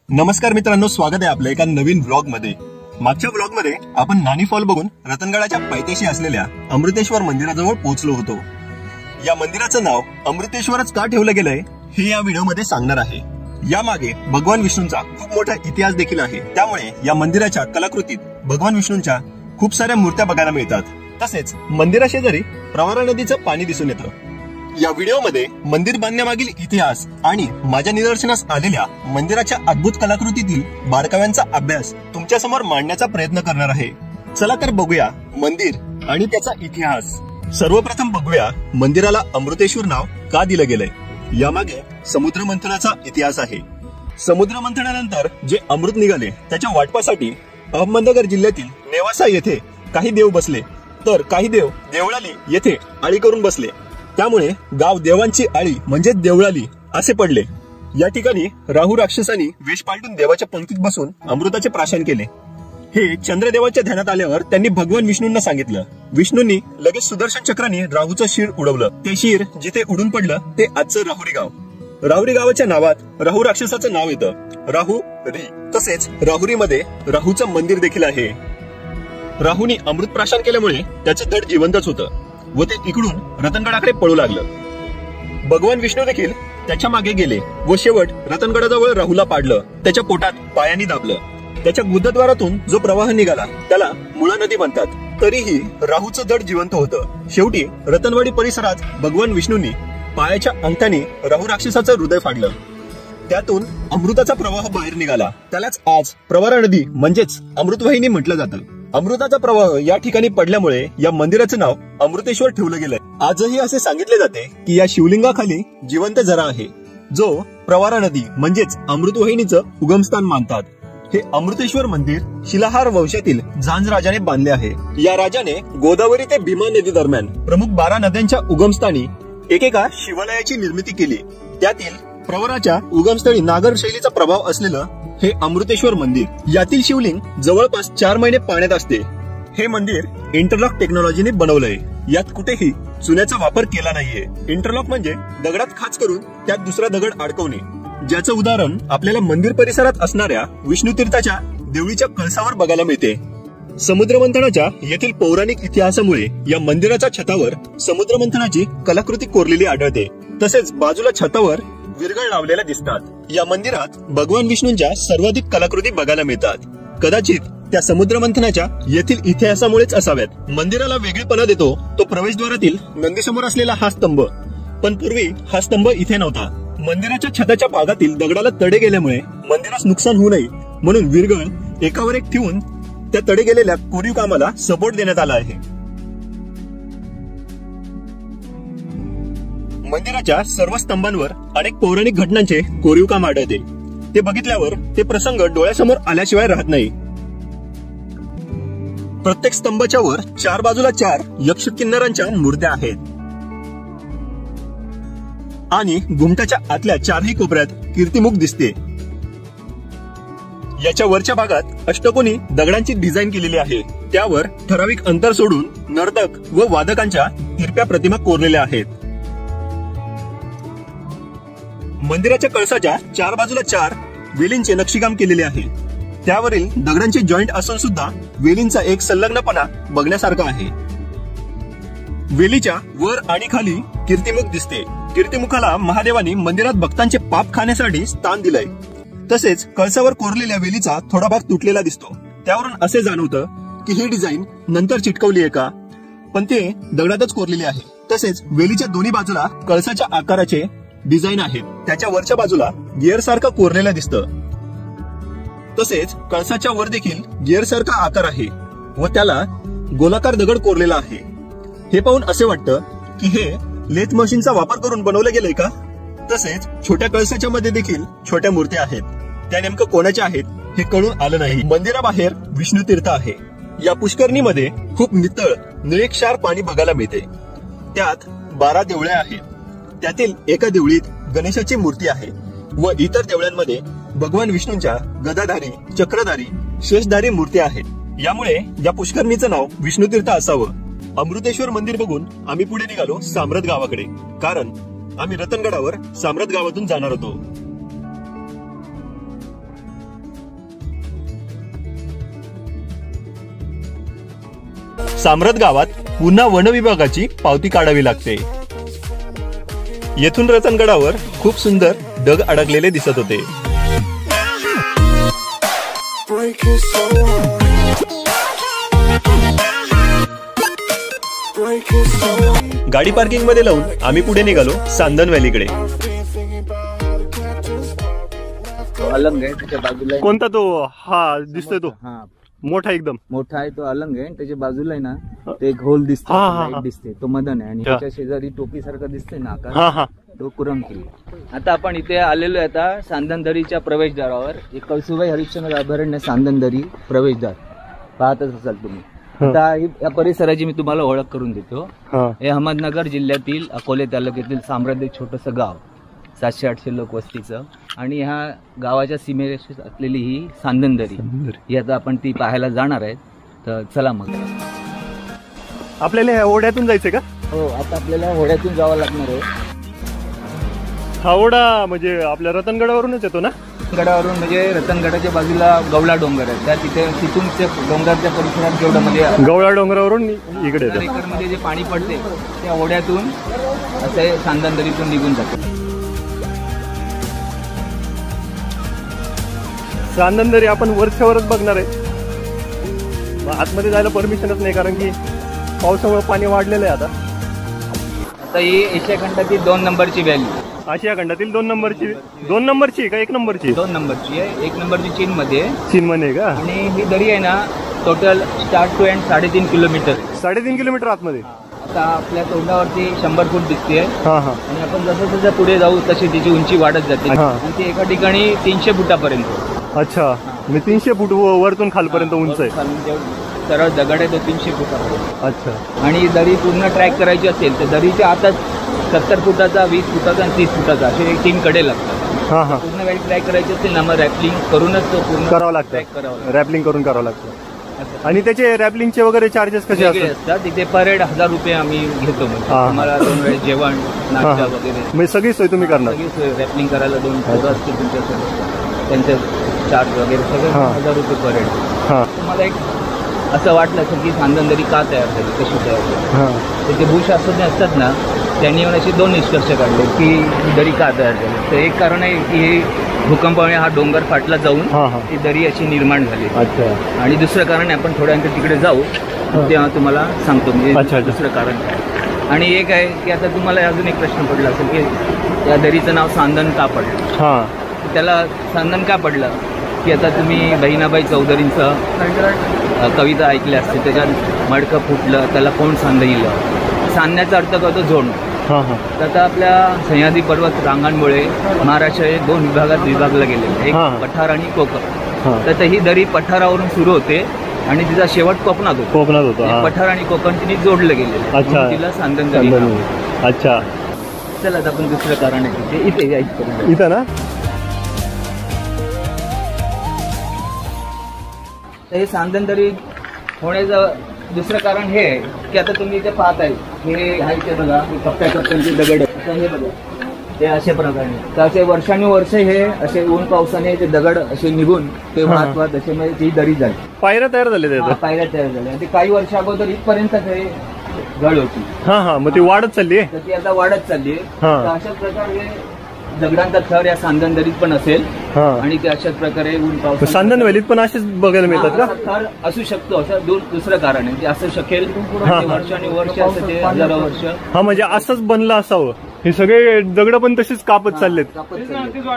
नमस्कार मित्रांनो, स्वागत आहे आपल्या एका नवीन व्लॉग मध्ये। मागच्या व्लॉग मध्ये आपण नानी फॉल बघून रतनगडाच्या पायथ्याशी असलेल्या अमृतेश्वर मंदिराजवळ पोहोचलो होतो। या मंदिराचं नाव अमृतेश्वरच का ठेवलं गेलंय हे या व्हिडिओ मध्ये सांगणार आहे। यामागे भगवान विष्णूंचा खूप मोठा इतिहास देखील आहे, त्यामुळे या मंदिराच्या कलाकृतीत भगवान विष्णूंच्या खूप साऱ्या मूर्त्या बघायला मिळतात। तसेच मंदिराशेजारी प्रवरा नदीचं पाणी दिसून येतं। या व्हिडिओमध्ये मंदिर बांधण्यामागील इतिहास आणि माझ्या निदर्शनास आलेल्या मंदिराच्या अद्भुत कलाकृतीतील बारकाव्यांचा अभ्यास तुमच्या समोर मांडण्याचा प्रयत्न करणार आहे। चला तर बघूया मंदिर आणि त्याचा इतिहास। सर्वप्रथम बघूया मंदिराला अमृतेश्वर नाव का दिलं गेलंय। यामागे समुद्र मंथनाचा इतिहास आहे। समुद्र मंथनानंतर जे अमृत निघाले त्याच्या वाटपासाठी अहमदनगर जिल्ह्यातील नेवासा येथे काही देव बसले, तर काही देव देवळाली येथे आळी करून बसले। त्यामुळे गाव देवांची आळी म्हणजे देवळाली असे पडले। या ठिकाणी राहू राक्षसांनी वेश पालटून देवाच्या पंक्तीत बसून अमृताचे प्राशन केले। हे चंद्रदेवाच्या ध्यानात आल्यावर त्यांनी भगवान विष्णूंना सांगितलं। विष्णूंनी लगेच सुदर्शन चक्राने राहूचं शिर उडवलं। ते शिर जिथे उडून पडलं ते आजचं राहुरी गाव। राहुरी गावाच्या नावात राहू राक्षसाचं नाव येतं, राहू री। तसेच राहुरीमध्ये राहूचं मंदिर देखील आहे। राहूने अमृत प्राशन केल्यामुळे त्याचं धड जिवंतच होतं व ते इकडून रतनगडाकडे पळू लागलं। भगवान विष्णू देखील त्याच्या मागे गेले व शेवट रतनगडाजवळ राहूला पाडलं, त्याच्या पोटात पायाने दाबलं। त्याच्या गुदद्वारातून जो प्रवाह निघाला त्याला मुळा नदी म्हणतात। तरीही राहूचं धड जिवंत होतं। शेवटी रतनवाडी परिसरात भगवान विष्णूंनी पायाच्या अंगठ्याने राहू राक्षसाचं हृदय फाडलं। त्यातून अमृताचा प्रवाह बाहेर निघाला। त्यालाच आज प्रवरा नदी म्हणजेच अमृतवाहिनी म्हटलं जातं। अमृताचा प्रवाह या ठिकाणी पडल्यामुळे या मंदिराचं नाव अमृतेश्वर ठेवलं गेलंय। आजही असे सांगितले जाते की या शिवलिंगाखाली जिवंत झरा आहे, जो प्रवरा नदी म्हणजेच अमृतवाहिनीचं उगमस्थान मानतात। हे अमृतेश्वर मंदिर शिलाहार वंशातील झांज राजाने बांधले आहे। या राजाने गोदावरी ते भीमा नदी दरम्यान प्रमुख 12 नद्यांच्या उगमस्थानी एकेका शिवालयाची निर्मिती केली। त्यातील प्रवराच्या उगमस्थळी नागर शैलीचा प्रभाव असलेलं हे अमृतेश्वर मंदिर। यातील शिवलिंग जवळपास 4 महिने पाण्यात असते। हे मंदिर इंटरलॉक टेक्नॉलॉजीने बनवलंय। यात कुठेही चुन्याचा वापर केला नाहीये। इंटरलॉक म्हणजे दगडात खाच करून त्यात दुसरा दगड अडकवणे, ज्याचं उदाहरण आपल्याला मंदिर परिसरात असणाऱ्या विष्णू तीर्थाच्या देवळीच्या कळसावर बघायला मिळते। समुद्र मंथनाच्या येथील पौराणिक इतिहासामुळे या मंदिराच्या छतावर समुद्र मंथनाची कलाकृती कोरलेली आढळते। तसेच बाजूला छतावर विरगळ लावलेल्या दिसतात। या मंदिरात भगवान विष्णूंच्या सर्वाधिक कलाकृती बघायला मिळतात। कदाचित त्या समुद्र मंथनाच्या येथील इतिहासामुळेच असाव्यात। मंदिराला वेगळेपणा देतो तो प्रवेशद्वारातील नंदीसमोर असलेला हा स्तंभ, पण पूर्वी हा स्तंभ इथे नव्हता। मंदिराच्या छताच्या भागातील दगडाला तडे गेल्यामुळे मंदिरास नुकसान होऊ नये म्हणून विरगळ एकावर एक ठेवून त्या तडे गेलेल्या कोरीव कामाला सपोर्ट देण्यात आला आहे। मंदिराच्या सर्व स्तंभांवर अनेक पौराणिक घटनांचे कोरीव काम आढळते। ते बघितल्यावर ते प्रसंग डोळ्यासमोर आल्याशिवाय राहत नाही। प्रत्येक स्तंभाच्या वर 4 बाजूला 4 यक्ष किन्नरांच्या मूर्त्या आहेत आणि घुमटाच्या आतल्या 4ही कोपऱ्यात कीर्तिमुख दिसते। याच्या वरच्या भागात अष्टकोनी दगडांची डिझाईन केलेली आहे। त्यावर ठराविक अंतर सोडून नर्तक व वादकांच्या तिरप्या प्रतिमा कोरलेल्या आहेत। मंदिराच्या कळसाच्या 4 बाजूला 4 वेलींचे नक्षीकाम केलेले आहे। त्यावरील दगडांचे जॉईंट असून सुद्धा वेलींचा एक संलग्नपणा बघण्यासारखा आहे। वेलीच्या वर आणि खाली कीर्तिमुख दिसते। कीर्तिमुखाला महादेवानी मंदिरात भक्तांचे पाप खाण्यासाठी स्थान दिलंय। तसेच कळसावर कोरलेल्या वेलीचा थोडा भाग तुटलेला दिसतो। त्यावरून असे जाणवतं की ही डिझाईन नंतर चिटकवली आहे का, पण ते दगडातच कोरलेली आहे। तसेच वेलीच्या दोन्ही बाजूला कळसाच्या आकाराचे डिझाईन आहेत। त्याच्या वरच्या बाजूला गिअर सारखं कोरलेलं दिसतं। तसेच कळसाच्या वर देखील गिअर सारखा आकार आहे व त्याला गोलाकार दगड कोरलेला आहे। हे पाहून असे वाटतं की हे लेथ मशीनचा वापर करून बनवलं गेलंय का। तसेच छोट्या कळसाच्या मध्ये देखील छोट्या मूर्त्या आहेत। त्या नेमकं कोणाच्या आहेत हे कळून आलं नाही। मंदिराबाहेर विष्णू तीर्थ आहे। या पुष्करणीमध्ये खूप नितळ निळेक्षार पाणी बघायला मिळते। त्यात 12 देवळ्या आहेत। त्यातील एका देवळीत गणेशाची मूर्ती आहे व इतर देवळ्यांमध्ये भगवान विष्णूंच्या गदाधारी, चक्रधारी, शेषधारी मूर्ती आहेत। यामुळे या पुष्करणीचं नाव विष्णू तीर्थ असावं। अमृतेश्वर मंदिर बघून आम्ही पुढे निघालो साम्रत गावाकडे, कारण आम्ही रतनगडावर साम्रत गावातून जाणार होतो। साम्रत गावात पुन्हा वन विभागाची पावती काढावी लागते। येथून रतनगडावर खूप सुंदर डग अडकलेले दिसत होते। गाडी पार्किंग मध्ये लावून आम्ही पुढे निघालो सांदन व्हॅलीकडे। अलंग आहे त्याच्या बाजूला। कोणता तो? हा दिसतोय तो, हा मोठा एकदम मोठा आहे तो अलंग आहे। त्याच्या बाजूला आहे ना ते एक होल दिसतो, लाईट दिसते, तो मदन आहे। आणि त्याच्या शेजारी टोपी सारखं दिसतंय ना आकार, तो कुरमकिल्ली। आता आपण इथे आलेलो आहे आता सांदनदरीच्या प्रवेशद्वारावर। एक कळसुबाई हरिश्चंद्र अभयारण्य सांदनदरी प्रवेशद्वार पाहतच असाल तुम्ही। आता या परिसराची मी तुम्हाला ओळख करून देतो। हे अहमदनगर जिल्ह्यातील अकोले तालुक्यातील साम्राज्य एक छोटंसं गाव, 700-800 लोक वस्तीचं। आणि ह्या गावाच्या सीमेरेषेत असलेली ही सांदनदरी ही आता आपण ती पाहायला जाणार आहे। तर चला मग आपल्याला ह्या ओढ्यातून जायचंय का? हो, आता आपल्याला ओढ्यातून जावं लागणार आहे। हा ओढा म्हणजे आपल्या रतनगडावरूनच येतो ना? गडावरून म्हणजे रतनगडाच्या बाजूला गवळा डोंगर आहे, त्या तिथून ते डोंगराच्या परिसरात जेवढं म्हणजे गवळा डोंगरावरून इकडे एकरमध्ये जे पाणी पडते त्या ओढ्यातून असे सांदनदरीतून निघून जाते। सांदनदरी आपण वरच्यावरच बघणार आहे, आतमध्ये जायला परमिशनच नाही कारण की पावसामुळे पाणी वाढलेलं आहे। आता ही एशिया खंडातील 2 नंबरची व्हॅली। आशिया खंडातील 2 नंबरची? 2 नंबरची का 1 नंबरची? 2 नंबरची आहे। 1 नंबरची चीनमध्ये आहे। चीनमध्ये का? आणि ही दरी आहे ना total start to end 3.5 kilometre. 3.5 kilometre आतमध्ये? आता आपल्या तोंडावरती 100 फूट दिसते। आणि आपण जसं जसं पुढे जाऊ तशी तिची उंची वाढत जाते आणि ती एका ठिकाणी 300 फुटापर्यंत। अच्छा, मी 300 फूट वरतून खालपर्यंत उंच आहे। सरळ दगड आहे तो 300 फुटापर्यंत। अच्छा, आणि दरी पूर्ण ट्रॅक करायची असेल तर दरीच्या आताच 70 फुटाचा, 20 फुटाचा आणि 30 फुटाचा असे 3 कडे लागतात। पूर्ण वेळ ट्रॅक करायची असेल ना मग रॅपलिंग करूनच तो पूर्ण करावं लागतं। रॅपलिंग करून करावं लागतं। आणि त्याचे रॅपलिंगचे वगैरे चार्जेस कसे असतात? तिथे पर हेड 1000 रुपये आम्ही घेतो। म्हणजे आम्हाला 2 वेळ जेवण, नाश्ता वगैरे म्हणजे सगळी सोय तुम्ही करणार? सगळी सोय, रॅपलिंग करायला 2 फोटो असतील तुमच्यासोबत, त्यांचे चार्ज वगैरे सगळं 1000 रुपये पर हेड। तुम्हाला एक असं वाटलं असेल की सांदनदरी का तयार झाली, कशी तयार झाली, तर ते भूशास्त्रज्ञ असतात ना त्यांनी असे 2 निष्कर्ष काढले की ही दरी का तयार झाली। तर एक कारण आहे की हे भूकंपामुळे हा डोंगर फाटला जाऊन ही दरी अशी निर्माण झाली। आणि दुसरं कारण आहे, आपण थोड्यांकडे तिकडे जाऊ तेव्हा तुम्हाला सांगतो म्हणजे दुसरं कारण काय। आणि एक आहे की आता तुम्हाला अजून एक प्रश्न पडला असेल की या दरीचं नाव सांदन का पडलं? त्याला सांदन का पडलं की आता तुम्ही बहिणाबाई चौधरींचं कविता ऐकली असते, त्याच्यात मडकं फुटलं त्याला कोण सांधलं, सांधण्याचा अर्थ करतो जोडणं। तर आता आपल्या सह्याद्री पर्वत रांगांमुळे महाराष्ट्र हे 2 विभागात विभागलं गेले, एक पठार आणि कोकण। तर ही दरी पठारावरून सुरू होते आणि तिचा शेवट कोकणात होतो। पठार आणि कोकण तिने जोडलं गेले, तिला सांदनदरी। अच्छा, चला आता आपण दुसरं कारण आहे इथे इथं ना। तर हे सांदनदरी होण्याचं दुसरं कारण हे आहे की आता तुम्ही इथे पाहताय हे आहे बघा, कप्प्याकप्प्यांचे दगड आहे। हे बघा ते अशा प्रकारे, तर असे वर्षानुवर्ष हे असे ऊन पावसाने ते दगड असे निघून ते वाहत असे म्हणजे ती दरी झाली, पायऱ्या तयार झाल्या। पायऱ्या तयार झाल्या। ते काही वर्ष अगोदर इथपर्यंत हे गळ होती। मग ती वाढत चालली, तर ती आता वाढत चालली। तर अशाच प्रकारे दगडांचा थर या सांदनदरीत पण असेल आणि ते अशाच प्रकारे ऊन पाऊस सांदन व्हॅलीत पण असेच बघायला मिळतात का? थर असू शकतो, असं दुसरं कारण आहे असं शकेल वर्षानुवर्ष असं ते हजारो वर्ष म्हणजे असंच बनलं असावं। हे सगळे दगड पण तसेच कापत चाललेत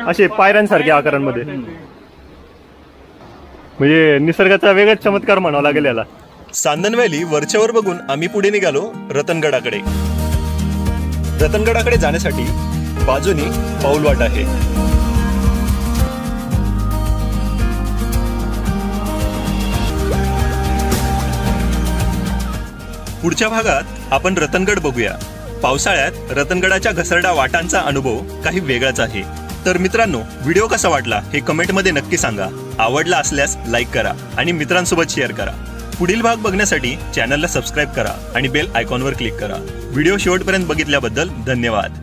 असे पायऱ्यांसारख्या आकारांमध्ये, म्हणजे निसर्गाचा वेगळाच चमत्कार म्हणावा लागेल याला। सांदन व्हॅली वरच्यावर बघून आम्ही पुढे निघालो रतनगडाकडे। रतनगडाकडे जाण्यासाठी बाजूनी पाऊलवाट आहे। पुढच्या भागात आपण रतनगड बघूया। पावसाळ्यात रतनगडाच्या घसरड्या वाटांचा अनुभव काही वेगळाच आहे। तर मित्रांनो, व्हिडिओ कसा वाटला हे कमेंटमध्ये नक्की सांगा। आवडला असल्यास लाईक करा आणि मित्रांसोबत शेअर करा। पुढील भाग बघण्यासाठी चॅनलला सबस्क्राईब करा आणि बेल आयकॉनवर क्लिक करा। व्हिडिओ शेवटपर्यंत बघितल्याबद्दल धन्यवाद।